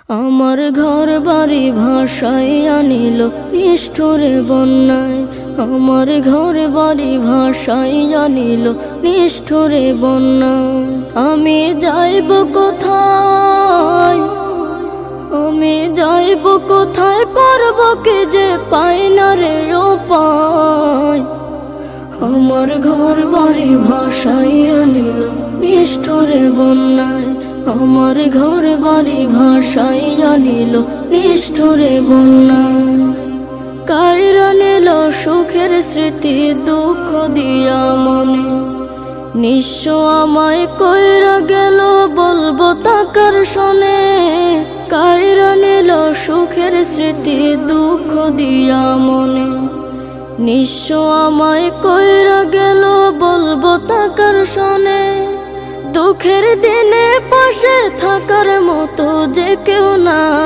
আমার ঘর বাড়ি ভাসাইয়া নিল নিষ্ঠুরে বন্যায়। আমার ঘর বাড়ি ভাসাইয়া নিল নিষ্ঠুরে বন্যায়। আমি যাইব কোথায়, আমি যাইব কোথায়, করব কি যে পাই না রে উপায়। আমার ঘর বাড়ি ভাসাইয়া নিল নিষ্ঠুরে বন্যায়। আমার ঘর বাড়ি ভাসাইয়া নিল নিষ্ঠুরে বন্যায়। কাইরা নিল সুখের স্মৃতি দুঃখ দিয়া মনে। নিঃস্ব আমায় কইরা গেল বলবো তাকার শোনে। কাইরা নিল সুখের স্মৃতি দুঃখ দিয়া মনে। নিঃস্ব আমায় কইরা গেল বলবো তাকার শোনে। দুঃখের দিনে পাশে থাকার মতো যে কেউ নাই।